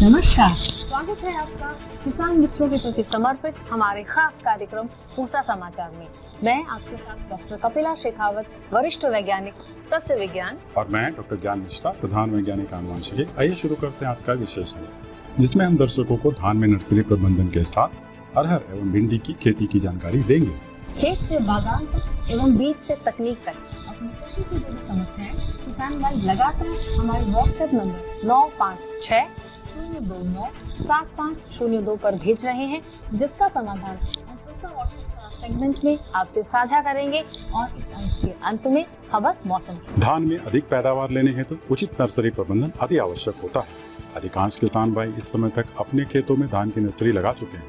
नमस्कार, स्वागत है आपका किसान मित्रों के प्रति समर्पित हमारे खास कार्यक्रम पूसा समाचार में। मैं आपके साथ डॉक्टर कपिला शेखावत, वरिष्ठ वैज्ञानिक सस्य विज्ञान, और मैं डॉक्टर ज्ञान मिश्रा, प्रधान वैज्ञानिक आनुवंशिकी। आइए शुरू करते हैं आज का विशेषण, जिसमें हम दर्शकों को धान में नर्सरी प्रबंधन के साथ अरहर एवं भिंडी की खेती की जानकारी देंगे। खेत से बागान तक एवं बीज से तकनीक तक अपनी कृषि से जुड़ी समस्याएं किसान भाई लगातार हमारे व्हाट्सएप नंबर 9560297502 पर भेज रहे हैं, जिसका समाधान हम पूसा व्हाट्सएप सेगमेंट में आपसे साझा करेंगे। और इस अंक के अंत में खबर मौसम की। धान में अधिक पैदावार लेने हेतु तो उचित नर्सरी प्रबंधन अति आवश्यक होता है। अधिकांश किसान भाई इस समय तक अपने खेतों में धान की नर्सरी लगा चुके हैं।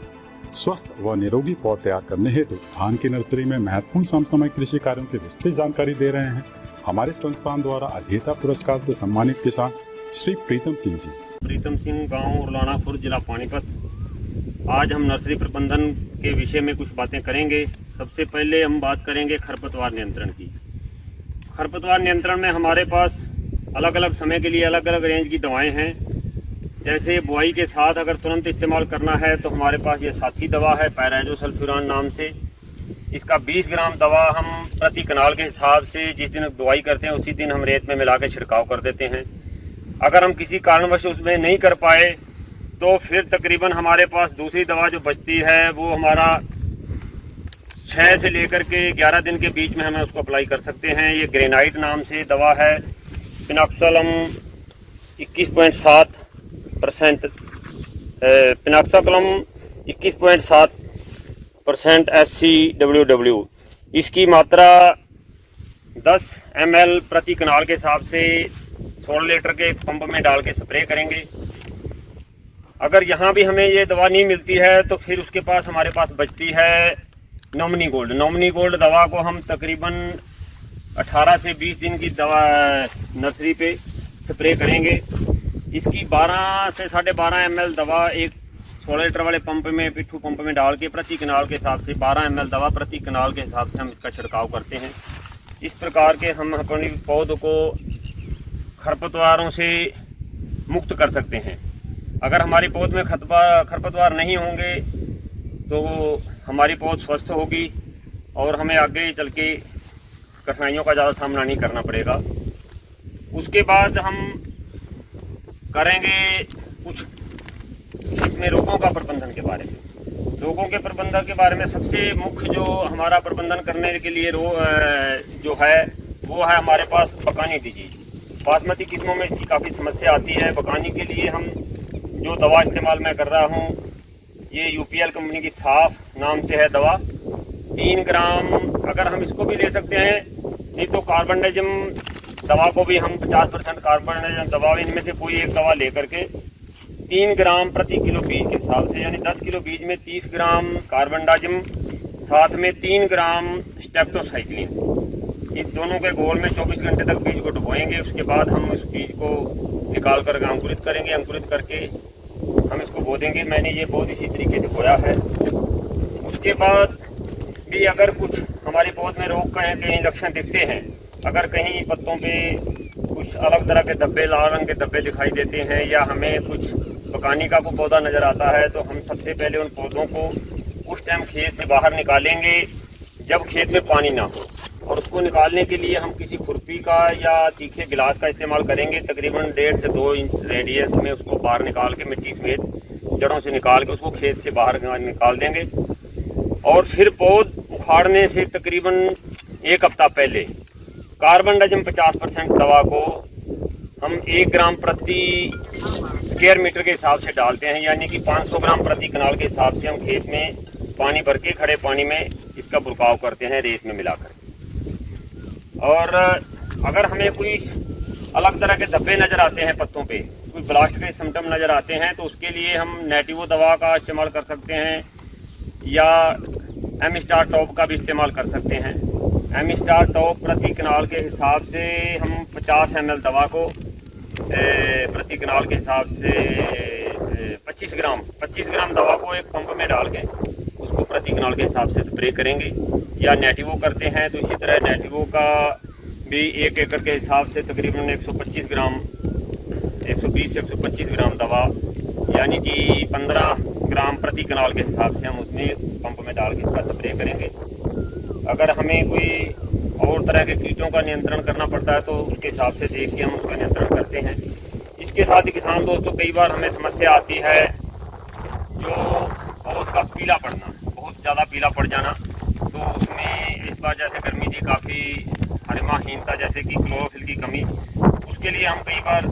स्वस्थ व निरोगी पौध तैयार करने हेतु धान की नर्सरी में महत्वपूर्ण समसामयिक कृषि कार्यों की विस्तृत जानकारी दे रहे हैं हमारे संस्थान द्वारा अध्येता पुरस्कार से सम्मानित किसान श्री प्रीतम सिंह जी। प्रीतम सिंह, गांव उरलानापुर, जिला पानीपत। आज हम नर्सरी प्रबंधन के विषय में कुछ बातें करेंगे। सबसे पहले हम बात करेंगे खरपतवार नियंत्रण की। खरपतवार नियंत्रण में हमारे पास अलग अलग समय के लिए अलग अलग रेंज की दवाएं हैं। जैसे बुआई के साथ अगर तुरंत इस्तेमाल करना है तो हमारे पास ये साथी दवा है पैराजोसल्फ्यूरान नाम से। इसका 20 ग्राम दवा हम प्रति कनाल के हिसाब से जिस दिन बुआई करते हैं उसी दिन हम रेत में मिला के छिड़काव कर देते हैं। अगर हम किसी कारणवश उसमें नहीं कर पाए तो फिर तकरीबन हमारे पास दूसरी दवा जो बचती है वो हमारा 6 से लेकर के 11 दिन के बीच में हमें उसको अप्लाई कर सकते हैं। ये ग्रेनाइट नाम से दवा है। पिनाक्सोलम 21.7% पिनाक्साकलम 21.7% SCWW। इसकी मात्रा 10 ml प्रति कनाल के हिसाब से 16 लीटर के पंप में डाल के स्प्रे करेंगे। अगर यहाँ भी हमें ये दवा नहीं मिलती है तो फिर उसके पास हमारे पास बचती है नॉमिनी गोल्ड। नॉमिनी गोल्ड दवा को हम तकरीबन 18 से 20 दिन की दवा नर्सरी पे स्प्रे करेंगे। इसकी 12 से 12.5 ml दवा एक 16 लीटर वाले पंप में, पिट्ठू पंप में डाल के प्रति कनाल के हिसाब से 12 ml दवा प्रति कनाल के हिसाब से हम इसका छिड़काव करते हैं। इस प्रकार के हम अपनी पौधों को खरपतवारों से मुक्त कर सकते हैं। अगर हमारी पौध में खरपतवार नहीं होंगे तो हमारी पौध स्वस्थ होगी और हमें आगे चल के कठिनाइयों का ज़्यादा सामना नहीं करना पड़ेगा। उसके बाद हम करेंगे कुछ इसमें रोगों का प्रबंधन के बारे में। रोगों के प्रबंधन के बारे में सबसे मुख्य जो हमारा प्रबंधन करने के लिए जो है वो है हमारे पास बकानी डिजीज। बासमती किस्मों में इसकी काफ़ी समस्या आती है। बकानी के लिए हम जो दवा इस्तेमाल मैं कर रहा हूँ ये UPL कंपनी की साफ नाम से है दवा। 3 ग्राम अगर हम इसको भी ले सकते हैं, नहीं तो कार्बनडाजिम दवा को भी हम 50% कार्बनडाजिम दवा, इनमें से कोई एक दवा लेकर के 3 ग्राम प्रति किलो बीज के हिसाब से, यानी 10 किलो बीज में 30 ग्राम कार्बनडाजिम साथ में 3 ग्राम स्टेप्टोसाइक्लिन, इन दोनों के घोल में 24 घंटे तक बीज को डुबोएंगे। उसके बाद हम उस बीज को निकाल कर अंकुरित करेंगे। अंकुरित करके हम इसको बो देंगे। मैंने ये पौध इसी तरीके से बोया है। उसके बाद भी अगर कुछ हमारी पौध में रोग का कहीं लक्षण दिखते हैं, अगर कहीं पत्तों पे कुछ अलग तरह के धब्बे, लाल रंग के धब्बे दिखाई देते हैं या हमें कुछ बकानी का कोई पौधा नज़र आता है तो हम सबसे पहले उन पौधों को उस टाइम खेत से बाहर निकालेंगे जब खेत में पानी ना हो। और उसको निकालने के लिए हम किसी खुरपी का या तीखे गिलास का इस्तेमाल करेंगे। तकरीबन 1.5 से 2 इंच रेडियस में उसको बाहर निकाल के मिट्टी समेत जड़ों से निकाल के उसको खेत से बाहर निकाल देंगे। और फिर पौध उखाड़ने से तकरीबन 1 हफ्ता पहले कार्बनडाजिम 50% दवा को हम 1 ग्राम प्रति स्क्वायर मीटर के हिसाब से डालते हैं, यानी कि 500 ग्राम प्रति कनाल के हिसाब से हम खेत में पानी भर के खड़े पानी में इसका बुरकाव करते हैं रेत में मिलाकर। और अगर हमें कोई अलग तरह के धब्बे नज़र आते हैं पत्तों पे, कोई ब्लास्ट के सिम्टम नज़र आते हैं तो उसके लिए हम नेटिवो दवा का इस्तेमाल कर सकते हैं या एमिस्टार टॉप का भी इस्तेमाल कर सकते हैं। एमिस्टार टॉप प्रति कनाल के हिसाब से हम 50 ml दवा को प्रति कनाल के हिसाब से 25 ग्राम दवा को एक पंप में डाल के उसको प्रति कनाल के हिसाब से स्प्रे करेंगे। या नेटिवो करते हैं तो इसी तरह नेटिवो का भी 1 एकड़ के हिसाब से तकरीबन 120 से 125 ग्राम दवा यानी कि 15 ग्राम प्रति कनाल के हिसाब से हम उसमें पंप में डाल के इसका स्प्रे करेंगे। अगर हमें कोई और तरह के कीटों का नियंत्रण करना पड़ता है तो उसके हिसाब से देख के हम उसका नियंत्रण करते हैं। इसके साथ ही किसान दोस्तों, कई बार हमें समस्या आती है जो बहुत का पीला पड़ना, बहुत ज़्यादा पीला पड़ जाना। तो उसमें इस बार जैसे गर्मी थी, काफ़ी हरिमाहीनता जैसे कि क्लोरोफिल की कमी, उसके लिए हम कई बार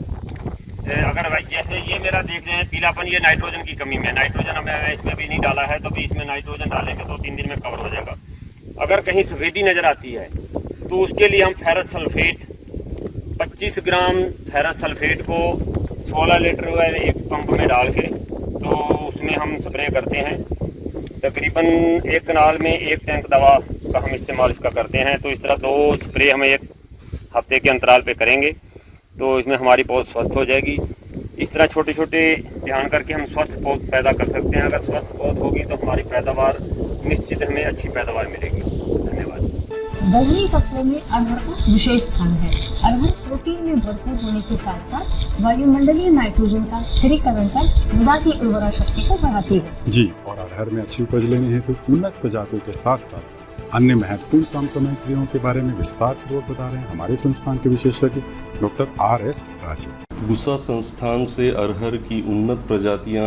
अगर भाई जैसे ये मेरा देख रहे हैं पीलापन, ये नाइट्रोजन की कमी में, नाइट्रोजन हमें इसमें भी नहीं डाला है, तो भी इसमें नाइट्रोजन डालेंगे तो 3 दिन में कवर हो जाएगा। अगर कहीं सफ़ेदी नज़र आती है तो उसके लिए हम फेरस सल्फेट 25 ग्राम फेरस सल्फेट को 16 लीटर एक पंप में डाल के तो उसमें हम स्प्रे करते हैं। तकरीबन एक कनाल में 1 टैंक दवा का हम इस्तेमाल इसका करते हैं। तो इस तरह 2 स्प्रे हम 1 हफ्ते के अंतराल पे करेंगे तो इसमें हमारी पौध स्वस्थ हो जाएगी। इस तरह छोटे छोटे ध्यान करके हम स्वस्थ पौध पैदा कर सकते हैं। अगर स्वस्थ पौध होगी तो हमारी पैदावार निश्चित हमें अच्छी पैदावार मिलेगी। धन्यवाद। दलहनी फसलों में अरहर का विशेष स्थान है। अरहर प्रोटीन में भरपूर होने के साथ साथ वायुमंडलीय नाइट्रोजन का स्थिरीकरण कर मृदा की उर्वरा शक्ति को बढ़ाती है। जी, और अरहर में अच्छी उपज लेने हेतु उन्नत प्रजातियों के साथ साथ अन्य महत्वपूर्ण समसामयिक क्रियाओं के बारे में विस्तार पूर्वक बता रहे हैं हमारे संस्थान के विशेषज्ञ डॉक्टर RS राजे। पूसा संस्थान से अरहर की उन्नत प्रजातियां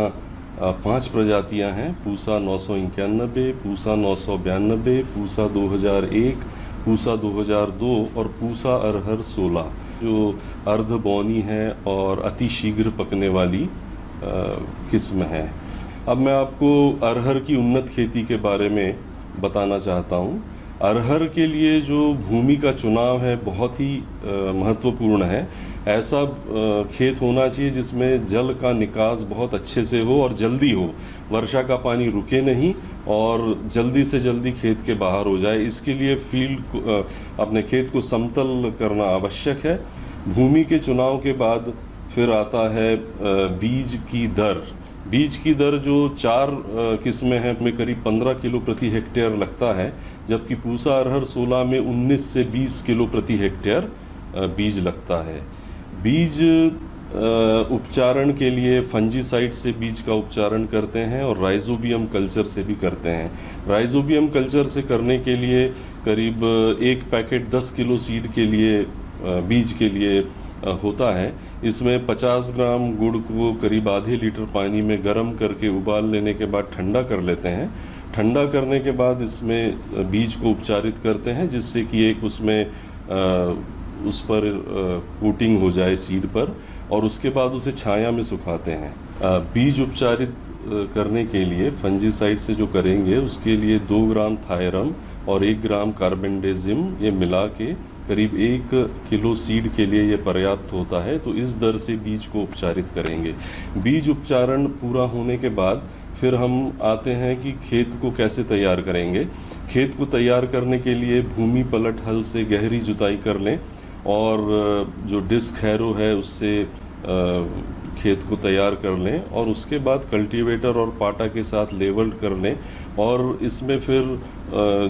5 प्रजातियां हैं। पूसा 991, पूसा 992, पूसा 2001, पूसा 2002 और पूसा अरहर 16, जो अर्धबौनी है और अति शीघ्र पकने वाली किस्म है। अब मैं आपको अरहर की उन्नत खेती के बारे में बताना चाहता हूँ। अरहर के लिए जो भूमि का चुनाव है बहुत ही महत्वपूर्ण है। ऐसा खेत होना चाहिए जिसमें जल का निकास बहुत अच्छे से हो और जल्दी हो, वर्षा का पानी रुके नहीं और जल्दी से जल्दी खेत के बाहर हो जाए। इसके लिए अपने खेत को समतल करना आवश्यक है। भूमि के चुनाव के बाद फिर आता है बीज की दर। बीज की दर जो 4 किस्में हैं में करीब 15 किलो प्रति हेक्टेयर लगता है, जबकि पूसा अरहर 16 में 19 से 20 किलो प्रति हेक्टेयर बीज लगता है। बीज उपचारण के लिए फंजीसाइड से बीज का उपचारण करते हैं और राइजोबियम कल्चर से भी करते हैं। राइजोबियम कल्चर से करने के लिए करीब 1 पैकेट 10 किलो सीड के लिए बीज के लिए होता है। इसमें 50 ग्राम गुड़ को करीब आधे लीटर पानी में गर्म करके उबाल लेने के बाद ठंडा कर लेते हैं। ठंडा करने के बाद इसमें बीज को उपचारित करते हैं जिससे कि एक उसमें उस पर कोटिंग हो जाए सीड पर, और उसके बाद उसे छाया में सुखाते हैं। बीज उपचारित करने के लिए फंजीसाइड से जो करेंगे उसके लिए 2 ग्राम थायरम और 1 ग्राम कार्बेंडेजिम ये मिला के करीब 1 किलो सीड के लिए ये पर्याप्त होता है। तो इस दर से बीज को उपचारित करेंगे। बीज उपचारण पूरा होने के बाद फिर हम आते हैं कि खेत को कैसे तैयार करेंगे। खेत को तैयार करने के लिए भूमि पलट हल से गहरी जुताई कर लें और जो डिस्क हैरो है उससे खेत को तैयार कर लें और उसके बाद कल्टीवेटर और पाटा के साथ लेवल कर लें और इसमें फिर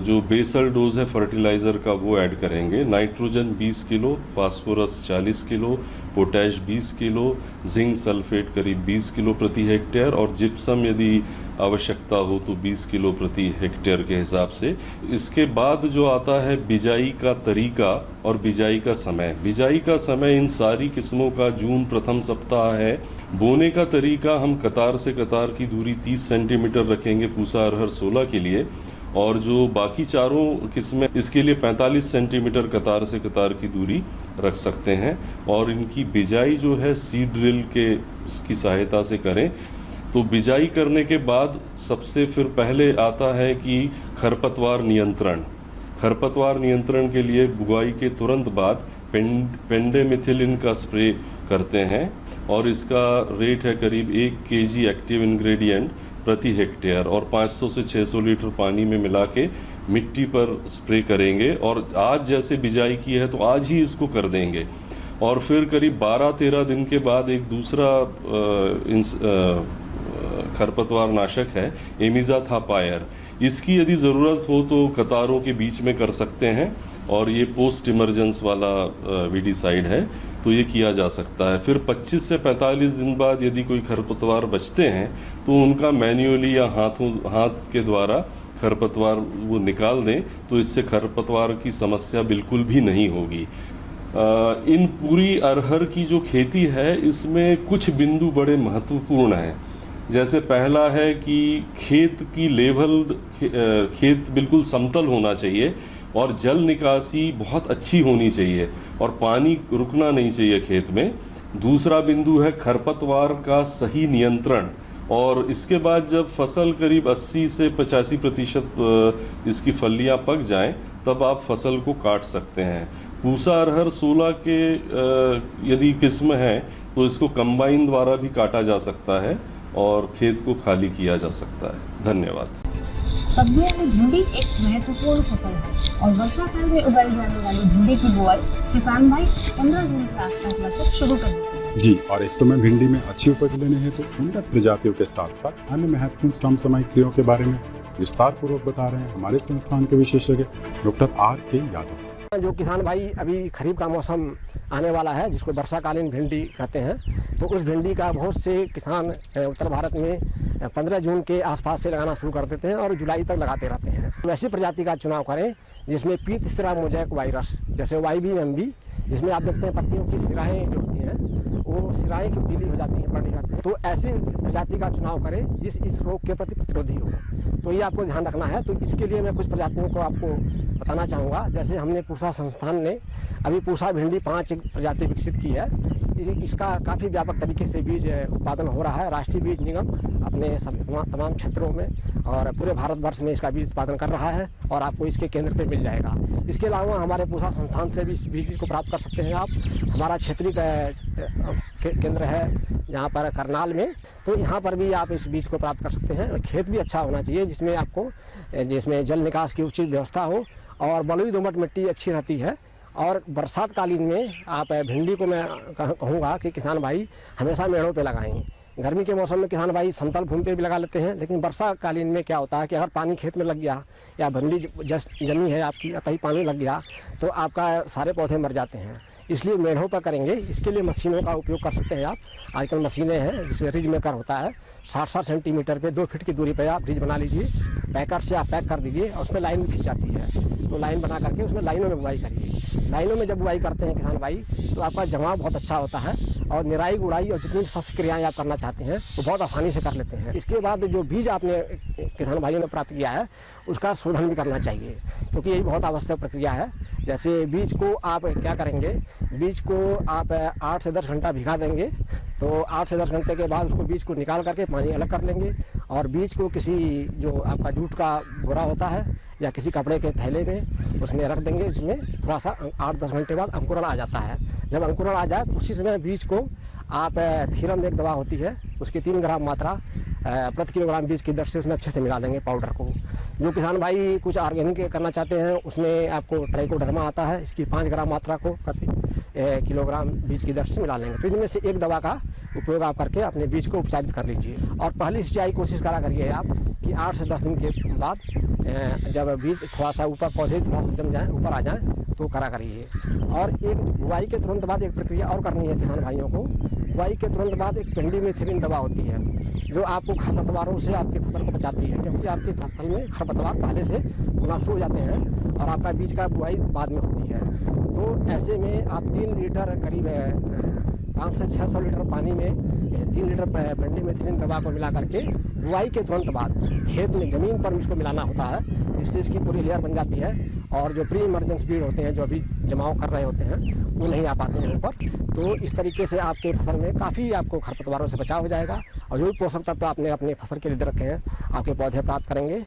जो बेसल डोज है फर्टिलाइज़र का वो ऐड करेंगे। Nitrogen 20 kilo, phosphorus 40 kilo, potash 20 kilo, zinc sulphate करीब 20 किलो प्रति हेक्टेयर और जिप्सम यदि आवश्यकता हो तो 20 किलो प्रति हेक्टेयर के हिसाब से। इसके बाद जो आता है बिजाई का तरीका और बिजाई का समय। बिजाई का समय इन सारी किस्मों का जून प्रथम सप्ताह है। बोने का तरीका हम कतार से कतार की दूरी 30 सेंटीमीटर रखेंगे पूसा अरहर 16 के लिए, और जो बाकी चारों किस्में इसके लिए 45 सेंटीमीटर कतार से कतार की दूरी रख सकते हैं। और इनकी बिजाई जो है सीड ड्रिल की सहायता से करें। तो बिजाई करने के बाद सबसे फिर पहले आता है कि खरपतवार नियंत्रण। खरपतवार नियंत्रण के लिए बुआई के तुरंत बाद पेंडेमिथिलिन का स्प्रे करते हैं और इसका रेट है करीब 1 केजी एक्टिव इंग्रेडिएंट प्रति हेक्टेयर और 500 से 600 लीटर पानी में मिला के मिट्टी पर स्प्रे करेंगे। और आज जैसे बिजाई की है तो आज ही इसको कर देंगे। और फिर करीब 12-13 दिन के बाद एक दूसरा खरपतवार नाशक है एमिज़ाथापायर। इसकी यदि ज़रूरत हो तो कतारों के बीच में कर सकते हैं और ये पोस्ट इमरजेंस वाला वीडीसाइड है। तो ये किया जा सकता है। फिर 25 से 45 दिन बाद यदि कोई खरपतवार बचते हैं तो उनका मैन्युअली या हाथ के द्वारा खरपतवार वो निकाल दें, तो इससे खरपतवार की समस्या बिल्कुल भी नहीं होगी। इन पूरी अरहर की जो खेती है इसमें कुछ बिंदु बड़े महत्वपूर्ण हैं। जैसे पहला है कि खेत की लेवल, खेत बिल्कुल समतल होना चाहिए और जल निकासी बहुत अच्छी होनी चाहिए और पानी रुकना नहीं चाहिए खेत में। दूसरा बिंदु है खरपतवार का सही नियंत्रण, और इसके बाद जब फसल करीब 80 से 85% इसकी फलियां पक जाएं तब आप फसल को काट सकते हैं। पूसा अरहर 16 के यदि किस्म है तो इसको कंबाइन द्वारा भी काटा जा सकता है और खेत को खाली किया जा सकता है। धन्यवाद। सब्जियों में भिंडी एक महत्वपूर्ण फसल है और वर्षा काल में उगाई जाने वाली भिंडी की बुआई किसान भाई 15 जून के आसपास लगभग शुरू कर देते हैं। जी, और इस समय भिंडी में अच्छी उपज लेने हेतु उन्नत प्रजातियों के साथ साथ अन्य महत्वपूर्ण समसामयिक क्रियाओं के बारे में विस्तार पूर्वक बता रहे हैं हमारे संस्थान के विशेषज्ञ डॉक्टर R.K. यादव। जो किसान भाई अभी खरीफ का मौसम आने वाला है जिसको वर्षाकालीन भिंडी कहते हैं, तो उस भिंडी का बहुत से किसान उत्तर भारत में 15 जून के आसपास से लगाना शुरू कर देते हैं और जुलाई तक लगाते रहते हैं। तो ऐसी प्रजाति का चुनाव करें जिसमें पीत सिरा मोजैक वायरस जैसे YBMB, जिसमें आप देखते हैं पत्तियों की सिराएँ जो होती हैं वो सिराएँ की पीली हो जाती हैं, बढ़ जाती हैं। तो ऐसी प्रजाति का चुनाव करें जिस इस रोग के प्रति प्रतिरोधी हो। तो ये आपको ध्यान रखना है। तो इसके लिए मैं कुछ प्रजातियों को आपको बताना चाहूँगा। जैसे हमने पूसा संस्थान ने अभी पूसा भिंडी 5 प्रजाति विकसित की है। इसका काफ़ी व्यापक तरीके से बीज उत्पादन हो रहा है। राष्ट्रीय बीज निगम अपने तमाम क्षेत्रों में और पूरे भारतवर्ष में इसका बीज उत्पादन कर रहा है और आपको इसके केंद्र पे मिल जाएगा। इसके अलावा हमारे पूसा संस्थान से भी इस बीज को प्राप्त कर सकते हैं आप। हमारा क्षेत्रीय केंद्र है जहाँ पर करनाल में, तो यहाँ पर भी आप इस बीज को प्राप्त कर सकते हैं। खेत भी अच्छा होना चाहिए जिसमें जल निकास की उचित व्यवस्था हो और बलुई दोमट मिट्टी अच्छी रहती है। और बरसात कालीन में आप भिंडी को मैं कहूँगा कि किसान भाई हमेशा मेड़ों पे लगाएं। गर्मी के मौसम में किसान भाई समतल भूमि पे भी लगा लेते हैं, लेकिन वर्षा कालीन में क्या होता है कि अगर पानी खेत में लग गया या भिंडी जस्ट जमी है आपकी कहीं पानी लग गया तो आपका सारे पौधे मर जाते हैं। इसलिए मेढ़ों पर करेंगे। इसके लिए मशीनों का उपयोग कर सकते हैं आप। आजकल मशीनें हैं जिसमें रिज मेकर होता है। 60-60 सेंटीमीटर पे 2 फीट की दूरी पे आप रिज बना लीजिए, पैकर से आप पैक कर दीजिए और उसमें लाइन भी खिंच जाती है। तो लाइन बना करके उसमें लाइनों में बुआई करिए। लाइनों में जब बुआई करते हैं किसान भाई तो आपका जमाव बहुत अच्छा होता है और निराई गुड़ाई और जितनी शस्त्र क्रियाएँ आप करना चाहते हैं वो बहुत आसानी से कर लेते हैं। इसके बाद जो बीज आपने किसान भाइयों ने प्राप्त किया है उसका शोधन भी करना चाहिए, क्योंकि यही बहुत आवश्यक प्रक्रिया है। जैसे बीज को आप क्या करेंगे, बीज को आप 8 से 10 घंटा भिगा देंगे, तो 8 से 10 घंटे के बाद उसको बीज को निकाल करके पानी अलग कर लेंगे और बीज को किसी जो आपका जूट का बोरा होता है या किसी कपड़े के थैले में उसमें रख देंगे। इसमें थोड़ा सा 8-10 घंटे बाद अंकुरण आ जाता है। जब अंकुरण आ जाए तो उसी समय बीज को आप थीरम एक दवा होती है उसकी 3 ग्राम मात्रा प्रति किलोग्राम बीज की दर से उसमें अच्छे से मिला लेंगे पाउडर को। जो किसान भाई कुछ ऑर्गेनिक करना चाहते हैं उसमें आपको ट्राइकोडर्मा आता है, इसकी 5 ग्राम मात्रा को प्रति किलोग्राम बीज की दर से मिला लेंगे। तो इनमें से एक दवा का उपयोग आप करके अपने बीज को उपचारित कर लीजिए और पहली सिंचाई कोशिश करा करिए आप कि 8 से 10 दिन के बाद जब बीज थोड़ा सा ऊपर पौधे थोड़ा सा जम जाए ऊपर आ जाए तो करा करिए। और एक बुआई के तुरंत बाद एक प्रक्रिया और करनी है किसान भाइयों को। बुआई के तुरंत बाद एक पेंडीमेथिलिन दवा होती है जो आपको खरपतवारों से आपकी फसल को बचाती है, क्योंकि आपकी फसल में खरपतवार पहले से होना शुरू हो जाते हैं और आपका बीज का बुआई बाद में होती है। तो ऐसे में आप 3 लीटर करीब 500 से 600 लीटर पानी में 3 लीटर पेंडीमेथिलिन दवा को मिला करके बुआई के तुरंत बाद खेत में ज़मीन पर इसको मिलाना होता है, जिससे इसकी पूरी लेयर बन जाती है और जो प्री इमरजेंस बीड होते हैं जो अभी जमाव कर रहे होते हैं वो नहीं आ पाते हैं ऊपर। तो इस तरीके से आपके फसल में काफ़ी आपको खरपतवारों से बचाव हो जाएगा और जो भी पोषक तत्व आपने अपने फसल के लिए रखे हैं आपके पौधे प्राप्त करेंगे।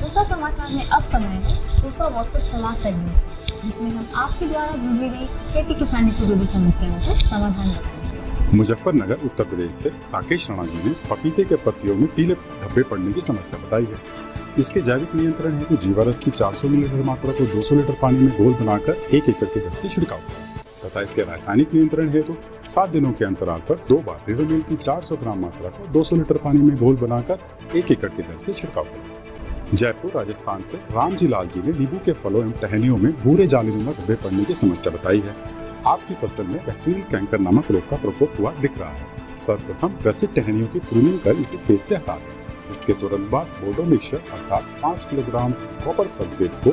पूसा समाचार में अब समय है पूसा व्हाट्सएप सलाह सेगमेंट, जिसमें हम आपके द्वारा भेजी गई खेती किसानी से जुड़ी समस्याओं का समाधान बताएंगे। मुजफ्फरनगर उत्तर प्रदेश से राकेश राणा जी ने पपीते के पत्तियों में पीले धब्बे पड़ने की समस्या बताई है। इसके जैविक नियंत्रण हेतु जीवारस की 400 मिलीलीटर मात्रा को 200 लीटर पानी में घोल बनाकर 1 एकड़ की दर से छिड़काव करें तथा इसके रासायनिक नियंत्रण हेतु 7 दिनों के अंतराल पर 2 बार रिवोमिल की 400 ग्राम मात्रा को 200 लीटर पानी में घोल बनाकर 1 एकड़ की दर से छिड़काव करें। जयपुर राजस्थान से रामजी लाल जी ने नींबू के फलों एवं टहनियों में भूरे जालीनुमा धब्बे पड़ने की समस्या बताई है। आपकी फसल में बैक्टीरियल कैंकर नामक रोग का प्रकोप हुआ दिख रहा है। सर्वप्रथम ग्रसित टहनियों की प्रूनिंग कर इसे खेत से हटा दें। इसके तुरंत बाद बोर्डो मिक्सचर अर्थात 5 किलोग्राम कॉपर सल्फेट को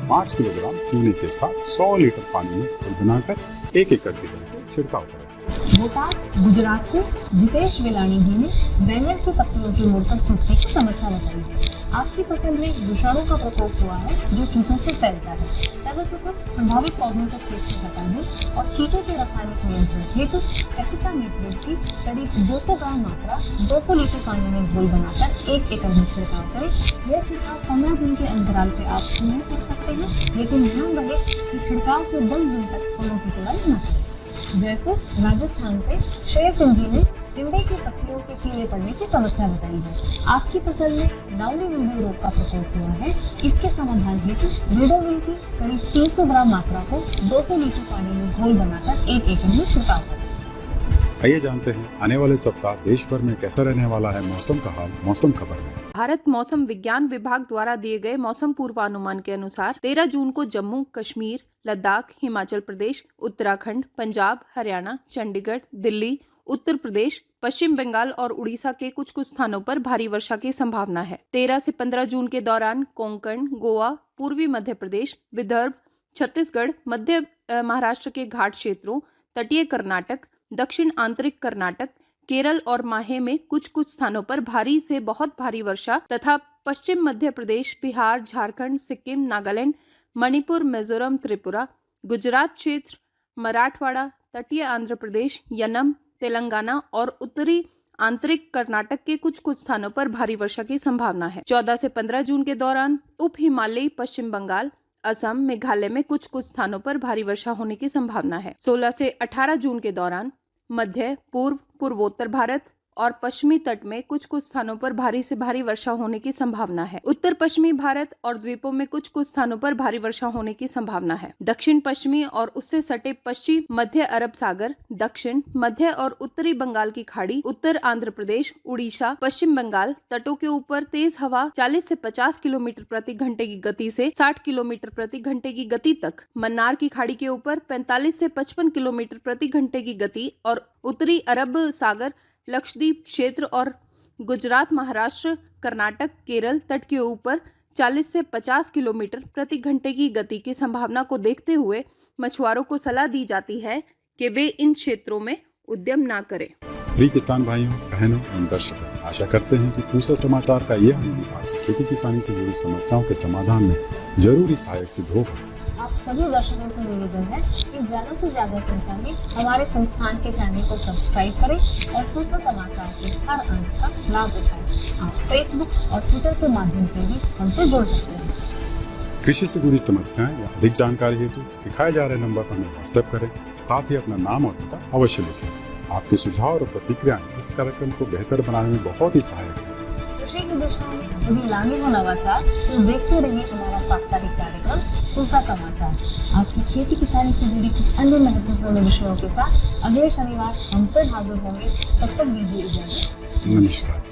5 किलोग्राम चूने के साथ 100 लीटर पानी में घोल बनाकर 1 एकड़ की दर से छिड़काव करें। भोपाल गुजरात से जितेश वेलानी जी ने बैंगन की पत्तियों की मुड़कर सूखने की समस्या बताई है। आपकी फसल में विषाणु का प्रकोप हुआ है जो कीटों से फैलता है। सर्वप्रथम प्रभावित पौधों को खेत से हटा दें और कीटों के रासायनिक नियंत्रण हेतु एसिटामिप्रिड की करीब 200 ग्राम मात्रा 200 लीटर पानी में घोल बनाकर 1 एकड़ में छिड़काव करें। यह छिड़काव 15 दिन के अंतराल पे आप नहीं कर सकते हैं, लेकिन ध्यान रहे कि छिड़काव के 10 दिन तक फलों की तुड़ाई न करें। जयपुर राजस्थान से शेर सिंह जी ने टिंडे की पत्तियों के पीले पड़ने की समस्या बताई है। आपकी फसल में डाउनी मिल्ड्यू रोग का प्रकोप हुआ है। इसके समाधान हेतु रिडोविल की करीब 300 ग्राम मात्रा को 200 लीटर पानी में घोल बनाकर 1 एकड़ में छिड़काव करें। आइए जानते हैं आने वाले सप्ताह देश भर में कैसा रहने वाला है मौसम का हाल मौसम खबर में। भारत मौसम विज्ञान विभाग द्वारा दिए गए मौसम पूर्वानुमान के अनुसार 13 जून को जम्मू कश्मीर, लद्दाख, हिमाचल प्रदेश, उत्तराखंड, पंजाब, हरियाणा, चंडीगढ़, दिल्ली, उत्तर प्रदेश, पश्चिम बंगाल और उड़ीसा के कुछ स्थानों पर भारी वर्षा की संभावना है। 13 से 15 जून के दौरान कोंकण, गोवा, पूर्वी मध्य प्रदेश, विदर्भ, छत्तीसगढ़, मध्य महाराष्ट्र के घाट क्षेत्रों, तटीय कर्नाटक, दक्षिण आंतरिक कर्नाटक, केरल और माहे में कुछ स्थानों पर भारी से बहुत भारी वर्षा तथा पश्चिम मध्य प्रदेश, बिहार, झारखंड, सिक्किम, नागालैंड, मणिपुर, मिजोरम, त्रिपुरा, गुजरात क्षेत्र, मराठवाड़ा, तटीय आंध्र प्रदेश, यनम, तेलंगाना और उत्तरी आंतरिक कर्नाटक के कुछ स्थानों पर भारी वर्षा की संभावना है। 14 से 15 जून के दौरान उप हिमालयी पश्चिम बंगाल, असम, मेघालय में कुछ स्थानों पर भारी वर्षा होने की संभावना है। 16 से 18 जून के दौरान मध्य, पूर्व, पूर्वोत्तर भारत और पश्चिमी तट में कुछ स्थानों पर भारी से भारी वर्षा होने की संभावना है। उत्तर पश्चिमी भारत और द्वीपों में कुछ स्थानों पर भारी वर्षा होने की संभावना है। दक्षिण पश्चिमी और उससे सटे पश्चिम मध्य अरब सागर, दक्षिण, मध्य और उत्तरी बंगाल की खाड़ी, उत्तर आंध्र प्रदेश, उड़ीसा, पश्चिम बंगाल तटों के ऊपर तेज हवा 40 से 50 किलोमीटर प्रति घंटे की गति से 60 किलोमीटर प्रति घंटे की गति तक, मन्नार की खाड़ी के ऊपर 45 से 55 किलोमीटर प्रति घंटे की गति और उत्तरी अरब सागर, लक्षद्वीप क्षेत्र और गुजरात, महाराष्ट्र, कर्नाटक, केरल तट के ऊपर 40 से 50 किलोमीटर प्रति घंटे की गति की संभावना को देखते हुए मछुआरों को सलाह दी जाती है कि वे इन क्षेत्रों में उद्यम ना करें। प्रिय किसान भाइयों, बहनों एवं दर्शकों, आशा करते हैं कि पूसा समाचार का यह अंक आपको खेती किसानी से जुड़ी समस्याओं के समाधान में जरूरी सहायक सिद्ध होगा। आप सभी दर्शकों से निवेदन है कि ज्यादा से ज्यादा संख्या में हमारे संस्थान के चैनल को सब्सक्राइब करें और पूसा समाचार के हर अंक का लाभ उठाएं। आप फेसबुक और ट्विटर के माध्यम से भी हमसे जुड़ सकते हैं। कृषि से जुड़ी समस्याएं या अधिक जानकारी हेतु दिखाए जा रहे नंबर पर हमें व्हाट्सएप करें। साथ ही अपना नाम और पता अवश्य लिखें। आपके सुझाव और प्रतिक्रियाएं इस कार्यक्रम को बेहतर बनाने में बहुत ही सहायक है। कृषि की दिशा में यदि लाने हो नवाचार तो देखते रहिए हमारा साप्ताहिक कार्यक्रम पूसा समाचार। आपकी खेती किसानी से जुड़ी कुछ अन्य महत्वपूर्ण विषयों के साथ अगले शनिवार हम फिर हाजिर होंगे। तब तक दीजिए इजाजत। नमस्कार।